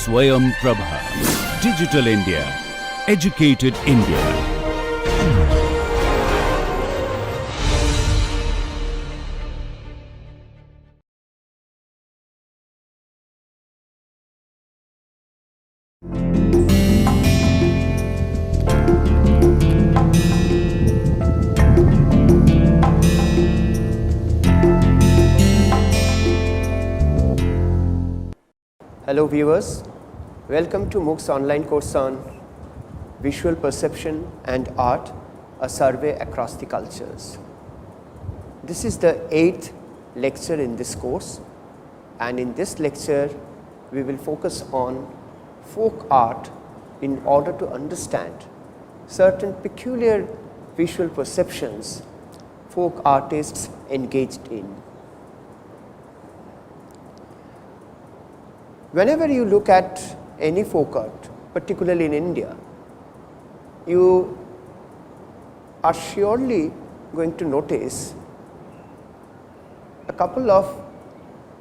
SwayamPrabha. Digital India. Educated India. Hello viewers, welcome to MOOC's online course on Visual Perception and Art, a survey across the cultures. This is the 8th lecture in this course, and in this lecture we will focus on folk art in order to understand certain peculiar visual perceptions folk artists engaged in. Whenever you look at any folk art, particularly in India, you are surely going to notice a couple of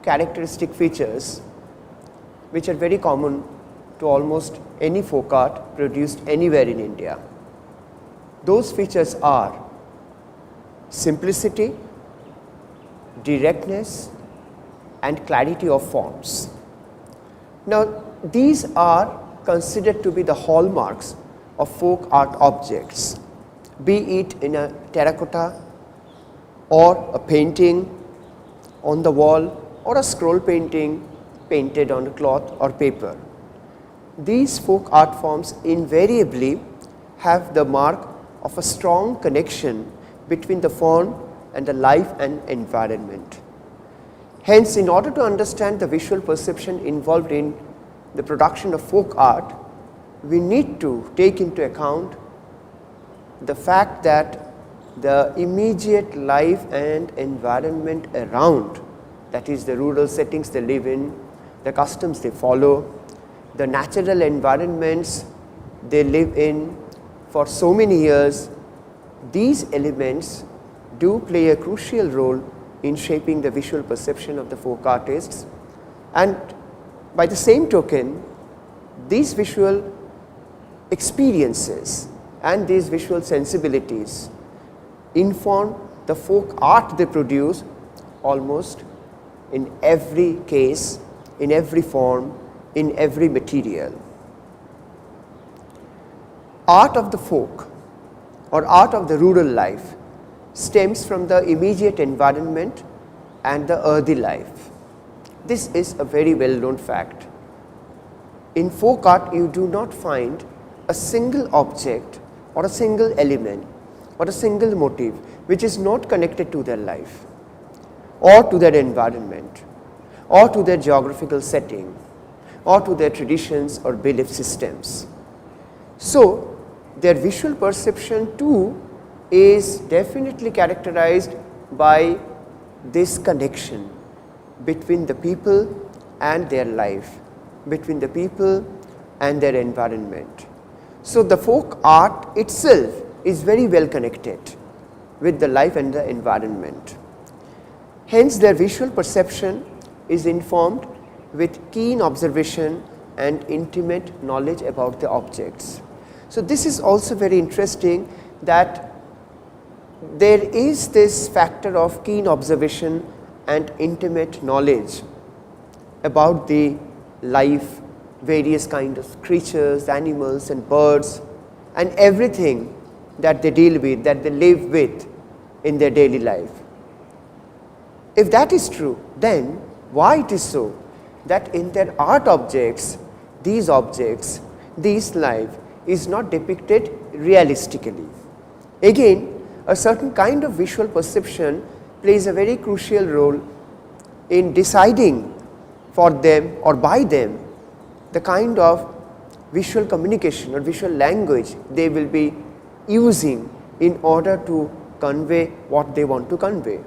characteristic features which are very common to almost any folk art produced anywhere in India. Those features are simplicity, directness, and clarity of forms. Now, these are considered to be the hallmarks of folk art objects, be it in a terracotta or a painting on the wall or a scroll painting painted on a cloth or paper. These folk art forms invariably have the mark of a strong connection between the form and the life and environment. Hence, in order to understand the visual perception involved in the production of folk art, we need to take into account the fact that the immediate life and environment around, that is the rural settings they live in, the customs they follow, the natural environments they live in for so many years, these elements do play a crucial role in shaping the visual perception of the folk artists. And by the same token, these visual experiences and these visual sensibilities inform the folk art they produce almost in every case, in every form, in every material. Art of the folk or art of the rural life stems from the immediate environment and the earthy life. This is a very well known fact. In folk art, you do not find a single object or a single element or a single motif which is not connected to their life or to their environment or to their geographical setting or to their traditions or belief systems. So, their visual perception too is definitely characterized by this connection between the people and their life, between the people and their environment. So, the folk art itself is very well connected with the life and the environment. Hence, their visual perception is informed with keen observation and intimate knowledge about the objects. So, this is also very interesting that there is this factor of keen observation and intimate knowledge about the life, various kinds of creatures, animals and birds and everything that they deal with, that they live with in their daily life. If that is true, then why it is so that in their art objects, this life is not depicted realistically? Again, a certain kind of visual perception plays a very crucial role in deciding for them or by them the kind of visual communication or visual language they will be using in order to convey what they want to convey.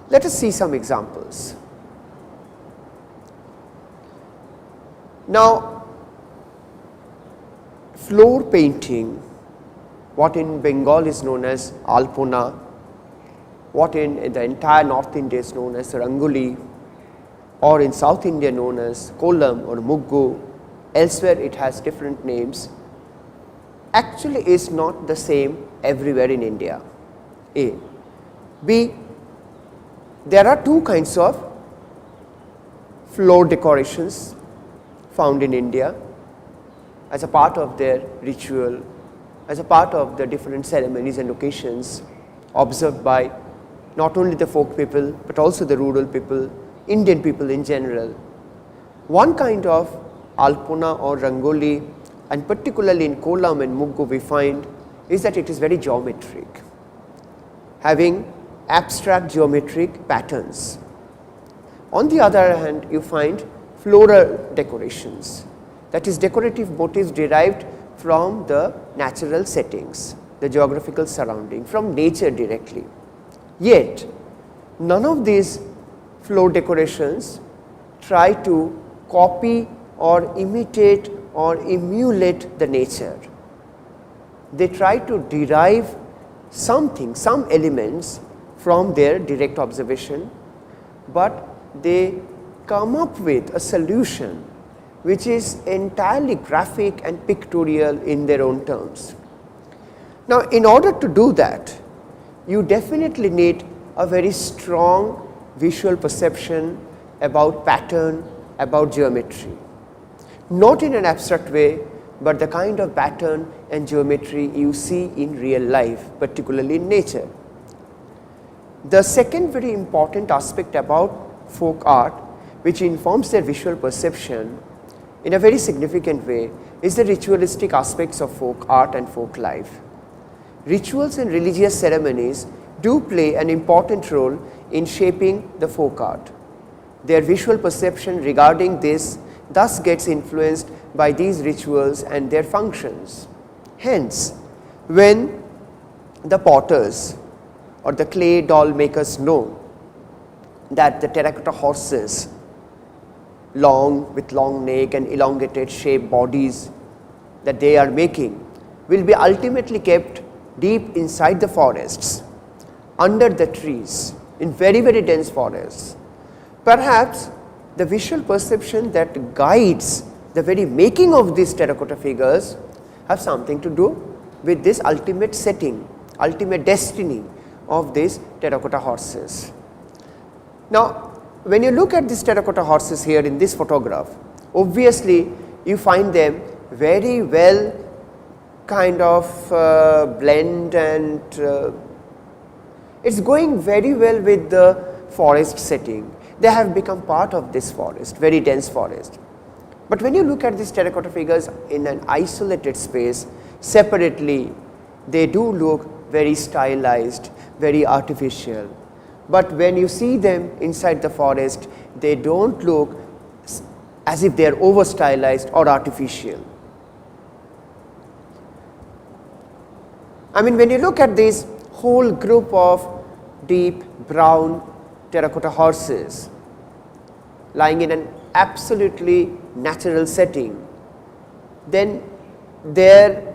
Let us see some examples. Now, floor painting, what in Bengal is known as Alpona, what in the entire North India is known as Rangoli, or in South India known as Kolam or Muggu, elsewhere it has different names, actually is not the same everywhere in India. A. B. There are two kinds of floor decorations found in India as a part of their ritual, as a part of the different ceremonies and occasions observed by not only the folk people but also the rural people, Indian people in general. One kind of alpona or rangoli, and particularly in kolam and muggu we find, is that it is very geometric, having abstract geometric patterns. On the other hand, you find floral decorations, that is decorative motifs derived from the natural settings, the geographical surrounding, from nature directly. Yet, none of these floor decorations try to copy or imitate or emulate the nature. They try to derive something, some elements from their direct observation, but they come up with a solution which is entirely graphic and pictorial in their own terms. Now, in order to do that, you definitely need a very strong visual perception about pattern, about geometry. Not in an abstract way, but the kind of pattern and geometry you see in real life, particularly in nature. The second very important aspect about folk art, which informs their visual perception in a very significant way, is the ritualistic aspects of folk art and folk life. Rituals and religious ceremonies do play an important role in shaping the folk art. Their visual perception regarding this thus gets influenced by these rituals and their functions. Hence, when the potters or the clay doll makers know that the terracotta horses, with long neck and elongated shaped bodies that they are making, will be ultimately kept deep inside the forests, under the trees, in very, very dense forests. Perhaps the visual perception that guides the very making of these terracotta figures have something to do with this ultimate setting, ultimate destiny of these terracotta horses. Now, when you look at these terracotta horses here in this photograph, obviously you find them very well kind of blend, and it's going very well with the forest setting. They have become part of this forest, very dense forest. But when you look at these terracotta figures in an isolated space, separately, they do look very stylized, very artificial. But when you see them inside the forest, they don't look as if they are over stylized or artificial. I mean, when you look at this whole group of deep brown terracotta horses lying in an absolutely natural setting, then their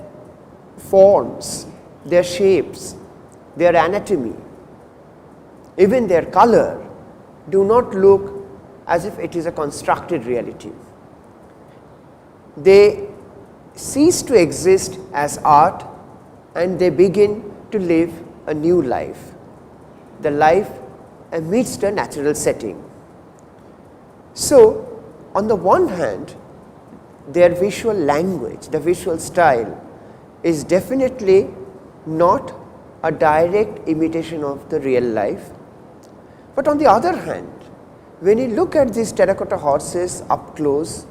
forms, their shapes, their anatomy, even their color do not look as if it is a constructed reality. They cease to exist as art and they begin to live a new life, the life amidst a natural setting. So, on the one hand, their visual language, the visual style is definitely not a direct imitation of the real life. But on the other hand, when you look at these terracotta horses up close,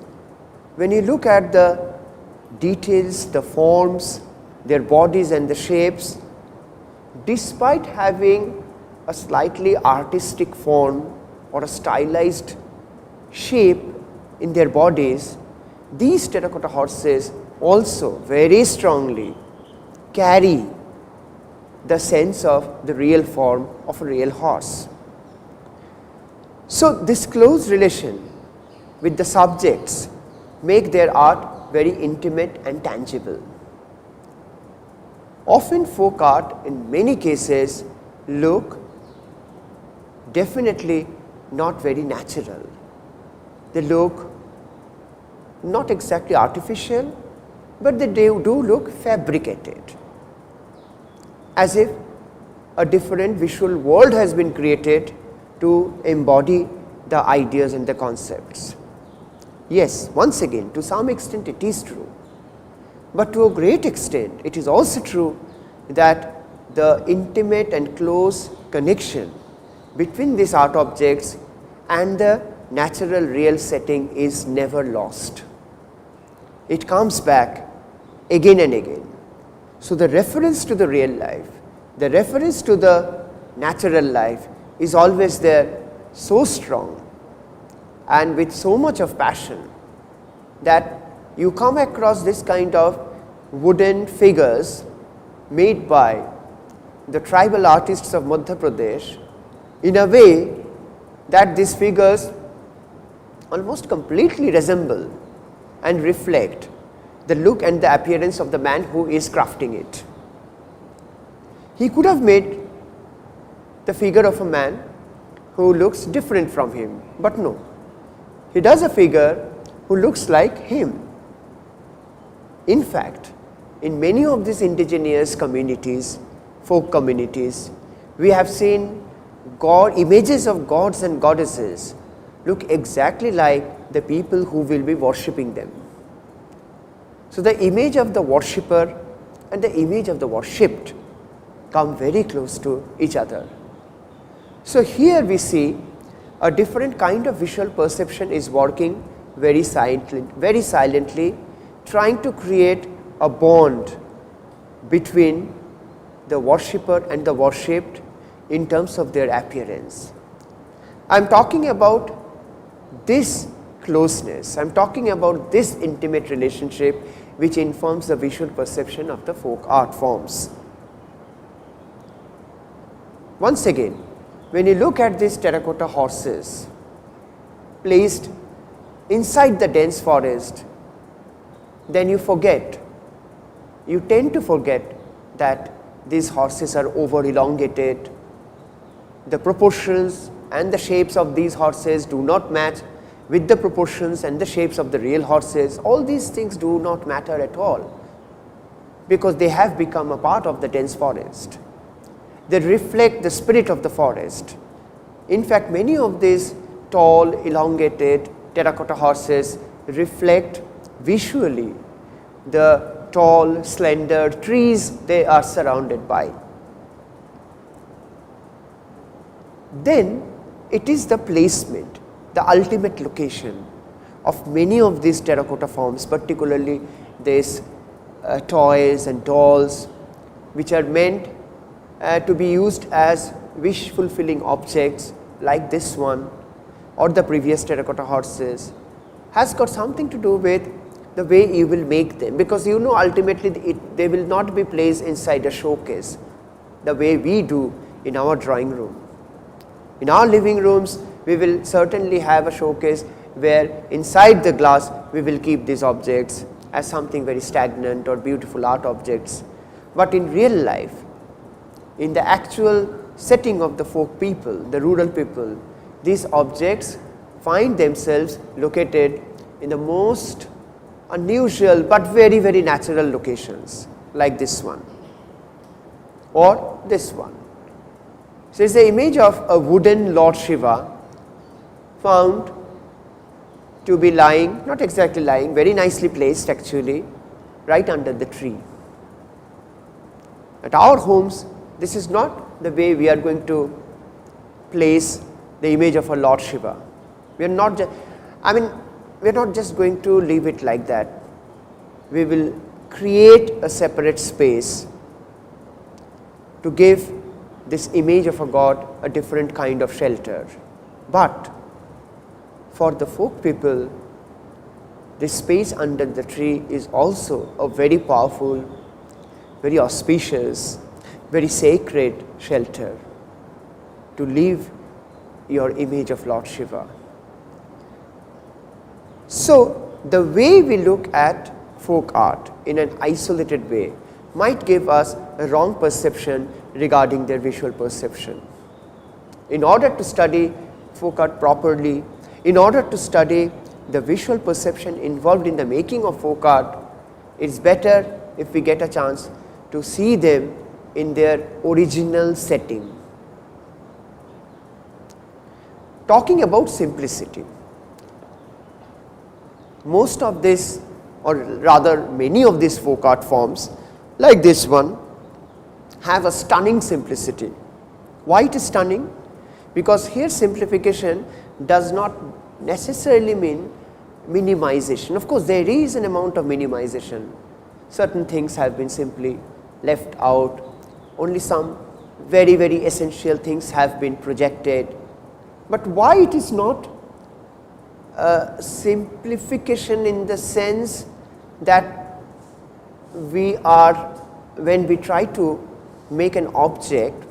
when you look at the details, the forms, their bodies and the shapes, despite having a slightly artistic form or a stylized shape in their bodies, these terracotta horses also very strongly carry the sense of the real form of a real horse. So, this close relation with the subjects make their art very intimate and tangible. Often folk art in many cases look definitely not very natural. They look not exactly artificial, but they do look fabricated, as if a different visual world has been created to embody the ideas and the concepts. Yes, once again, to some extent it is true, but to a great extent it is also true that the intimate and close connection between these art objects and the natural real setting is never lost. It comes back again and again. So, the reference to the real life, the reference to the natural life is always there, so strong and with so much of passion that you come across this kind of wooden figures made by the tribal artists of Madhya Pradesh in a way that these figures almost completely resemble and reflect the look and the appearance of the man who is crafting it. He could have made the figure of a man who looks different from him, but no, he does a figure who looks like him. In fact, in many of these indigenous communities, folk communities, we have seen images of gods and goddesses look exactly like the people who will be worshipping them. So, the image of the worshipper and the image of the worshipped come very close to each other. So, here we see a different kind of visual perception is working very silently, trying to create a bond between the worshipper and the worshipped in terms of their appearance. I am talking about this closeness, I am talking about this intimate relationship which informs the visual perception of the folk art forms. Once again, when you look at these terracotta horses placed inside the dense forest, then you tend to forget that these horses are over elongated, the proportions and the shapes of these horses do not match with the proportions and the shapes of the real horses. All these things do not matter at all, because they have become a part of the dense forest. They reflect the spirit of the forest. In fact, many of these tall, elongated terracotta horses reflect visually the tall, slender trees they are surrounded by. Then it is the placement, the ultimate location of many of these terracotta forms, particularly these toys and dolls, which are meant to be used as wish fulfilling objects like this one or the previous terracotta horses, has got something to do with the way you will make them, because you know ultimately they will not be placed inside a showcase the way we do in our drawing room. In our living rooms, we will certainly have a showcase where inside the glass we will keep these objects as something very stagnant or beautiful art objects. But in real life, in the actual setting of the folk people, the rural people, these objects find themselves located in the most unusual but very, very natural locations, like this one or this one. So, it is the image of a wooden Lord Shiva found to be lying, not exactly lying, very nicely placed actually, right under the tree. At our homes, this is not the way we are going to place the image of a Lord Shiva. We are not we are not just going to leave it like that. We will create a separate space to give this image of a god a different kind of shelter. But for the folk people, this space under the tree is also a very powerful, very auspicious, very sacred shelter to leave your image of Lord Shiva. So, the way we look at folk art in an isolated way might give us a wrong perception regarding their visual perception. In order to study folk art properly, in order to study the visual perception involved in the making of folk art, it's better if we get a chance to see them in their original setting. Talking about simplicity, most of this, or rather many of these folk art forms like this one, have a stunning simplicity. Why it is stunning? Because here simplification does not necessarily mean minimization. Of course, there is an amount of minimization. Certain things have been simply left out, only some very, very essential things have been projected. But why it is not a simplification in the sense that we are, when we try to make an object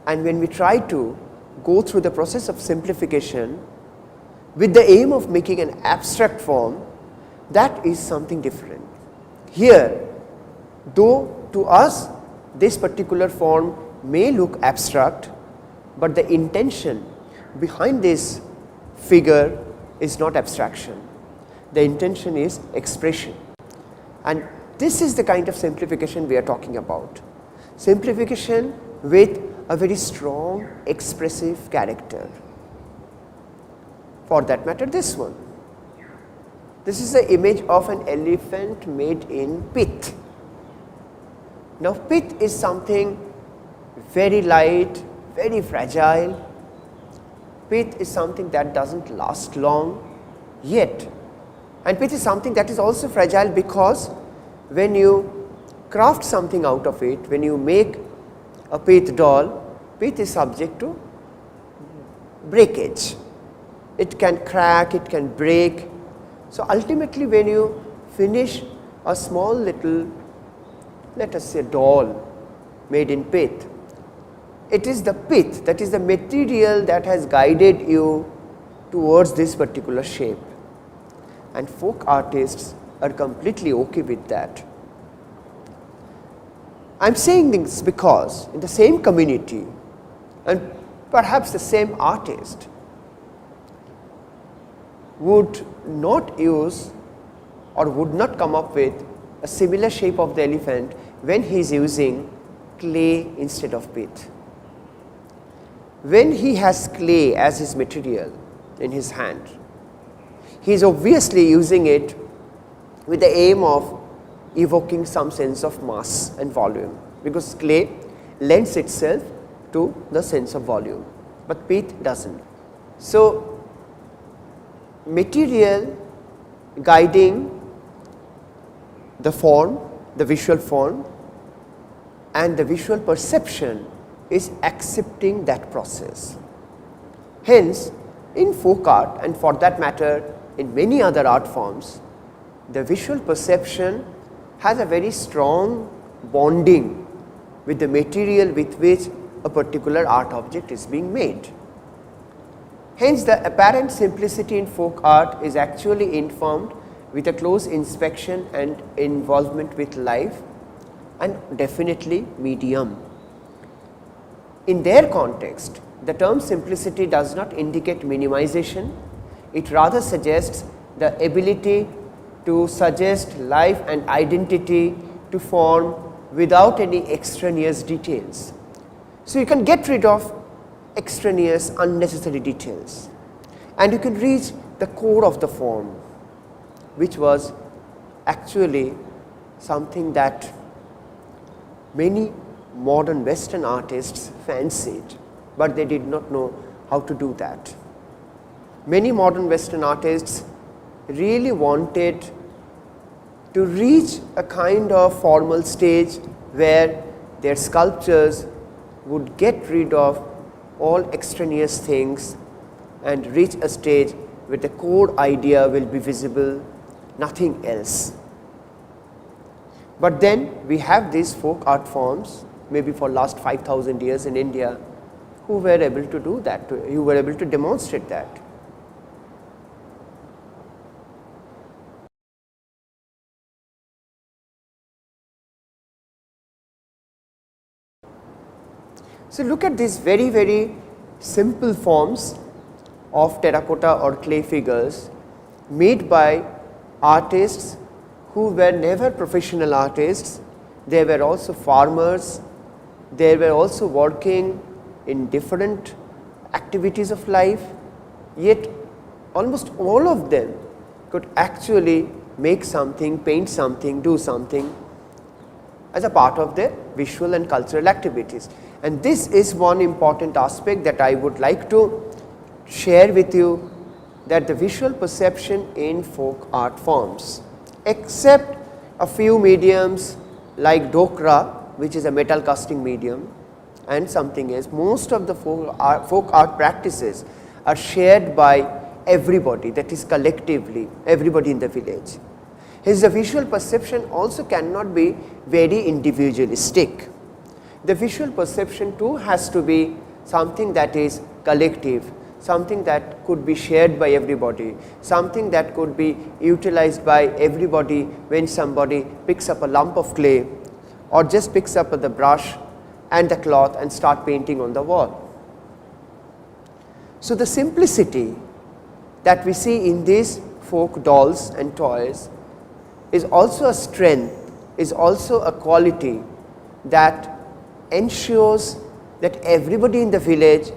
and when we try to go through the process of simplification with the aim of making an abstract form, that is something different. Here, though to us this particular form may look abstract, but the intention behind this figure is not abstraction. The intention is expression. And this is the kind of simplification we are talking about. Simplification with a very strong expressive character. For that matter, this one. This is the image of an elephant made in pith. Now, pith is something very light, very fragile. Pith is something that doesn't last long yet. And pith is something that is also fragile because when you craft something out of it, when you make a pith doll, pith is subject to breakage. It can crack, it can break. So, ultimately when you finish a small little, let us say, doll made in pith, it is the pith, that is the material that has guided you towards this particular shape. And folk artists are completely okay with that. I am saying this because in the same community and perhaps the same artist would not use or would not come up with a similar shape of the elephant when he is using clay instead of pith. When he has clay as his material in his hand, he is obviously using it with the aim of evoking some sense of mass and volume, because clay lends itself to the sense of volume, but pith does not. So, material guiding the form, the visual form, and the visual perception is accepting that process. Hence, in folk art and for that matter in many other art forms, the visual perception has a very strong bonding with the material with which a particular art object is being made. Hence, the apparent simplicity in folk art is actually informed with a close inspection and involvement with life and definitely medium. In their context, the term simplicity does not indicate minimization, it rather suggests the ability to suggest life and identity to form without any extraneous details. So, you can get rid of extraneous unnecessary details and you can reach the core of the form, which was actually something that many modern Western artists fancied, but they did not know how to do that. Many modern Western artists really wanted to reach a kind of formal stage where their sculptures would get rid of all extraneous things and reach a stage where the core idea will be visible, nothing else. But then we have these folk art forms, maybe for last 5,000 years in India, who were able to do that, who were able to demonstrate that. So, look at these very, very simple forms of terracotta or clay figures made by artists who were never professional artists. They were also farmers, they were also working in different activities of life, yet almost all of them could actually make something, paint something, do something as a part of their visual and cultural activities. And this is one important aspect that I would like to share with you, that the visual perception in folk art forms, except a few mediums like dokra, which is a metal casting medium, and something else, most of the folk art practices are shared by everybody, that is collectively everybody in the village. Hence the visual perception also cannot be very individualistic. The visual perception too has to be something that is collective, something that could be shared by everybody, something that could be utilized by everybody when somebody picks up a lump of clay or just picks up the brush and the cloth and start painting on the wall. So the simplicity that we see in these folk dolls and toys is also a strength, is also a quality that ensures that everybody in the village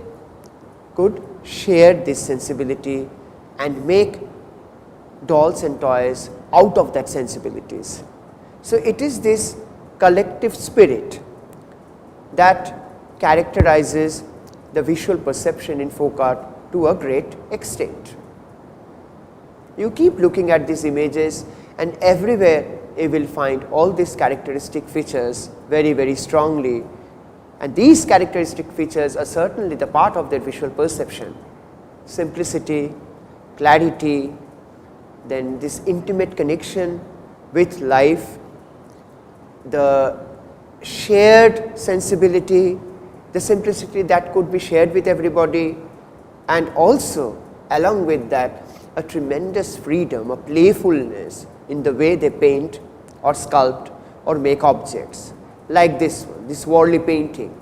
could share this sensibility and make dolls and toys out of that sensibilities. So it is this collective spirit that characterizes the visual perception in folk art to a great extent. You keep looking at these images and everywhere you will find all these characteristic features very, very strongly, and these characteristic features are certainly the part of their visual perception. Simplicity, clarity, then this intimate connection with life, the shared sensibility, the simplicity that could be shared with everybody, and also along with that a tremendous freedom, a playfulness in the way they paint or sculpt or make objects, like this one, this Warli painting.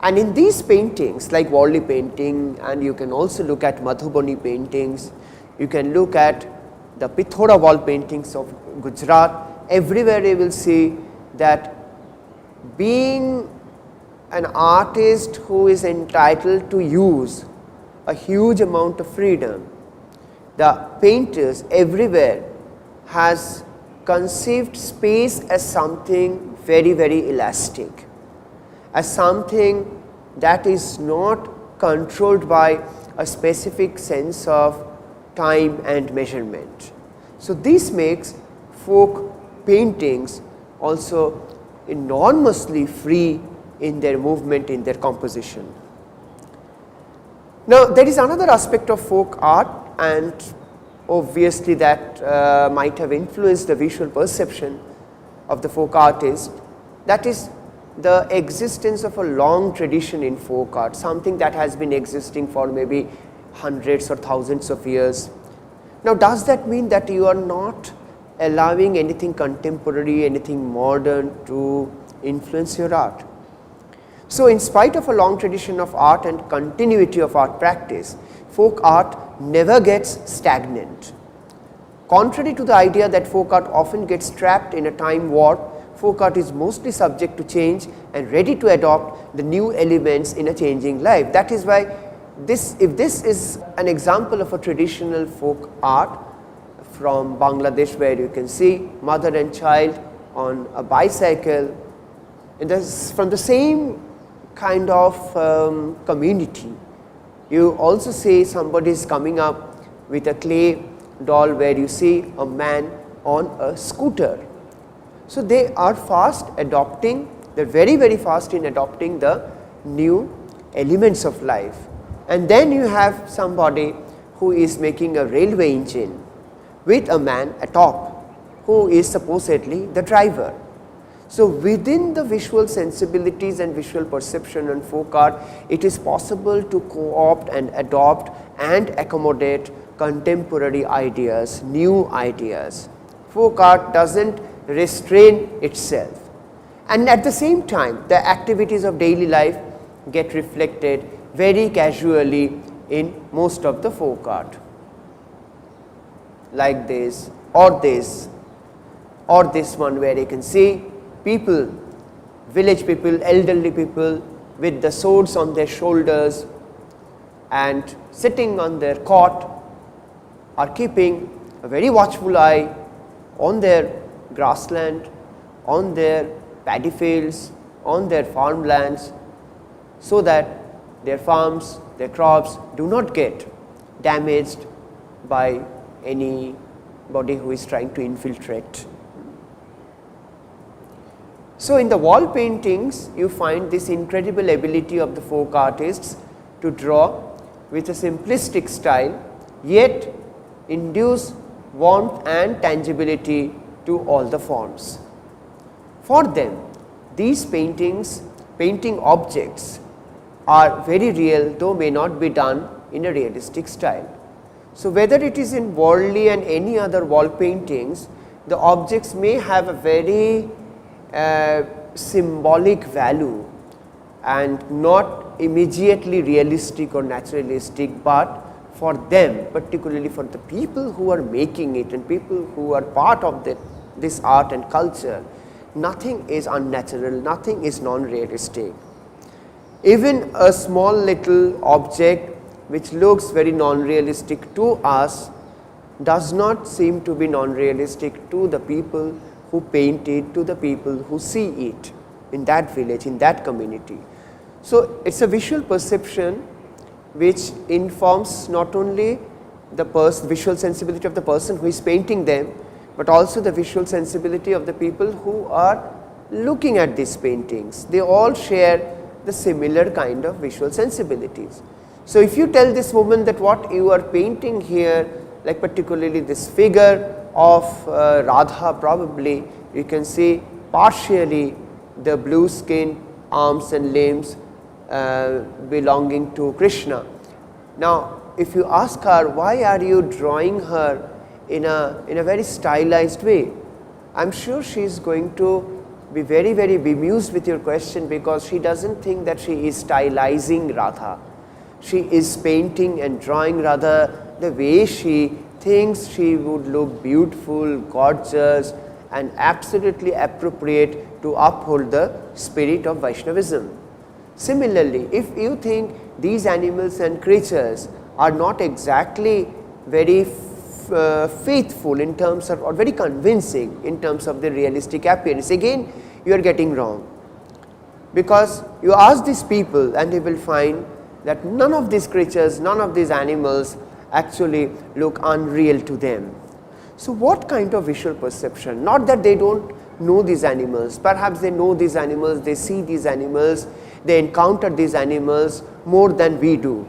And in these paintings like Warli painting, and you can also look at Madhubani paintings, you can look at the Pithoda wall paintings of Gujarat, everywhere you will see that being an artist who is entitled to use a huge amount of freedom, the painters everywhere has conceived space as something very, very elastic, as something that is not controlled by a specific sense of time and measurement. So this makes folk paintings also enormously free in their movement, in their composition. Now there is another aspect of folk art, and obviously that might have influenced the visual perception of the folk artist, that is the existence of a long tradition in folk art, something that has been existing for maybe hundreds or thousands of years. Now does that mean that you are not allowing anything contemporary, anything modern to influence your art? So in spite of a long tradition of art and continuity of art practice, folk art never gets stagnant. Contrary to the idea that folk art often gets trapped in a time warp, folk art is mostly subject to change and ready to adopt the new elements in a changing life. That is why if this is an example of a traditional folk art from Bangladesh, where you can see mother and child on a bicycle, and this from the same kind of community. You also see somebody is coming up with a clay doll where you see a man on a scooter. So they are fast adopting, they are very, very fast in adopting the new elements of life. And then you have somebody who is making a railway engine with a man atop who is supposedly the driver. So within the visual sensibilities and visual perception and folk art, it is possible to co-opt and adopt and accommodate contemporary ideas, new ideas. Folk art doesn't restrain itself, and at the same time the activities of daily life get reflected very casually in most of the folk art. like this or this one, where you can see people, village people, elderly people with the swords on their shoulders and sitting on their cot are keeping a very watchful eye on their grassland, on their paddy fields, on their farmlands, so that their farms, their crops do not get damaged by anybody who is trying to infiltrate. So, in the wall paintings you find this incredible ability of the folk artists to draw with a simplistic style, yet induce warmth and tangibility to all the forms. For them, these painting objects are very real, though may not be done in a realistic style. So, whether it is in worldly and any other wall paintings, the objects may have a very symbolic value and not immediately realistic or naturalistic, but for them, particularly for the people who are making it and people who are part of this art and culture, nothing is unnatural, nothing is non-realistic. Even a small little object which looks very non-realistic to us does not seem to be non-realistic to the people who paint it, to the people who see it in that village, in that community. So, it is a visual perception which informs not only the visual sensibility of the person who is painting them, but also the visual sensibility of the people who are looking at these paintings. They all share the similar kind of visual sensibilities. So, if you tell this woman that what you are painting here, like particularly this figure of Radha, probably you can see partially the blue skin, arms and limbs belonging to Krishna. Now, if you ask her, why are you drawing her in a very stylized way, I am sure she is going to be very bemused with your question, because she does not think that she is stylizing Radha. She is painting and drawing Radha the way she thinks she would look beautiful, gorgeous and absolutely appropriate to uphold the spirit of Vaishnavism. Similarly, if you think these animals and creatures are not exactly very faithful in terms of, or very convincing in terms of the realistic appearance, again you are getting wrong, because you ask these people and they will find that none of these creatures, none of these animals actually look unreal to them. So, what kind of visual perception? Not that they do not know these animals, perhaps they know these animals, they see these animals, they encounter these animals more than we do,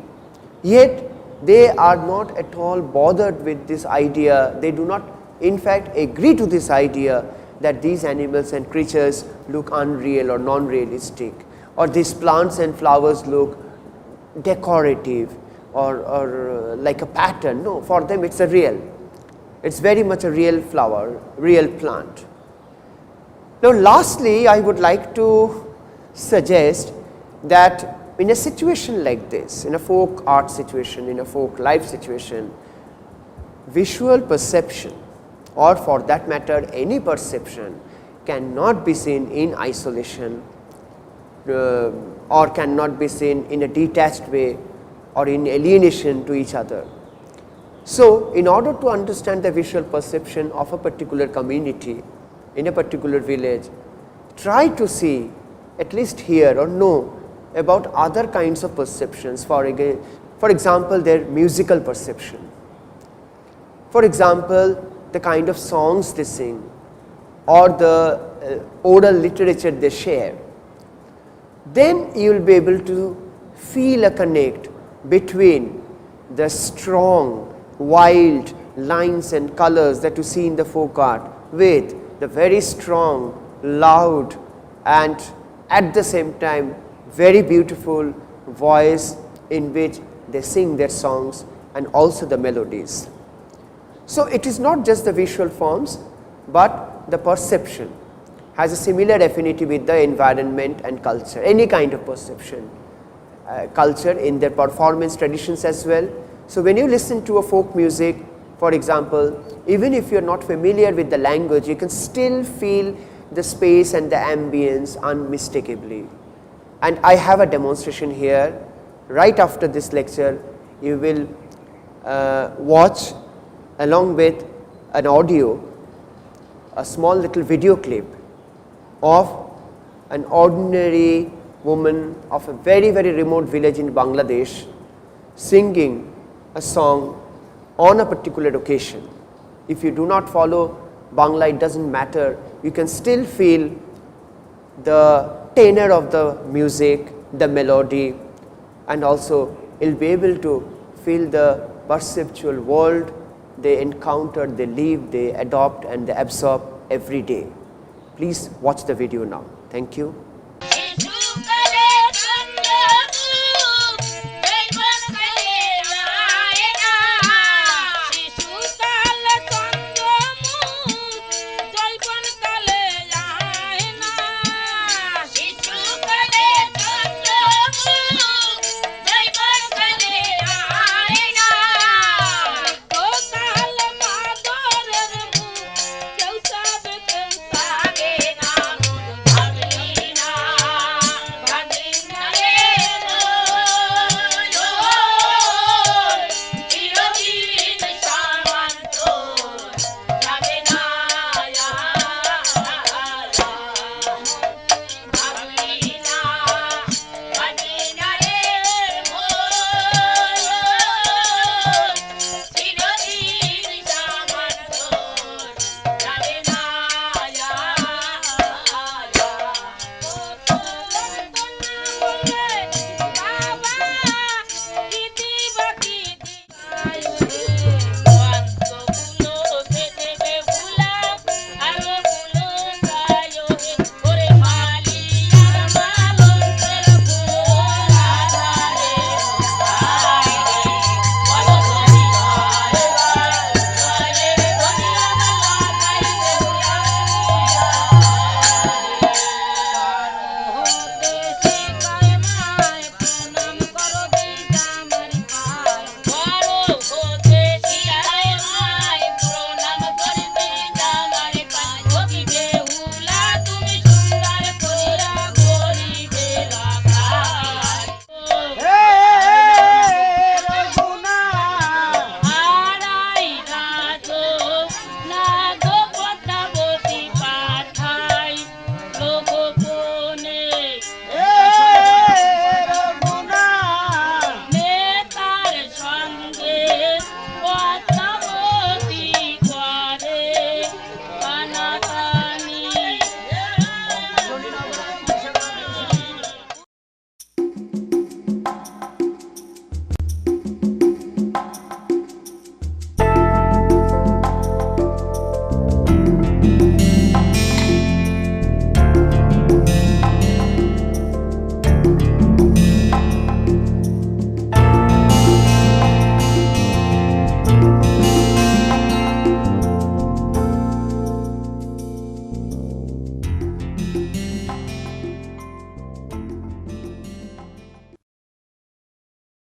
yet they are not at all bothered with this idea. They do not in fact agree to this idea that these animals and creatures look unreal or non-realistic, or these plants and flowers look decorative or like a pattern. No, for them it is a real, it is very much a real flower, real plant. Now, lastly, I would like to suggest that in a situation like this, in a folk art situation, in a folk life situation, visual perception, or for that matter any perception, cannot be seen in isolation or cannot be seen in a detached way or in alienation to each other. So, in order to understand the visual perception of a particular community in a particular village, try to see, at least hear or know about other kinds of perceptions. For example, their musical perception, for example, the kind of songs they sing, or the oral literature they share. Then you will be able to feel a connect between the strong, wild lines and colors that you see in the folk art with the very strong, loud and at the same time very beautiful voice in which they sing their songs, and also the melodies. So, it is not just the visual forms, but the perception has a similar affinity with the environment and culture, any kind of perception, culture in their performance traditions as well. So, when you listen to a folk music, For example, even if you are not familiar with the language, you can still feel the space and the ambience unmistakably. And I have a demonstration here. Right after this lecture, you will watch along with an audio, a small little video clip of an ordinary woman of a very, very remote village in Bangladesh singing a song on a particular occasion. If you do not follow Bangla, it doesn't matter. You can still feel the tenor of the music, the melody, and also you'll be able to feel the perceptual world they encounter, they live, they adopt and they absorb every day. Please watch the video now. Thank you.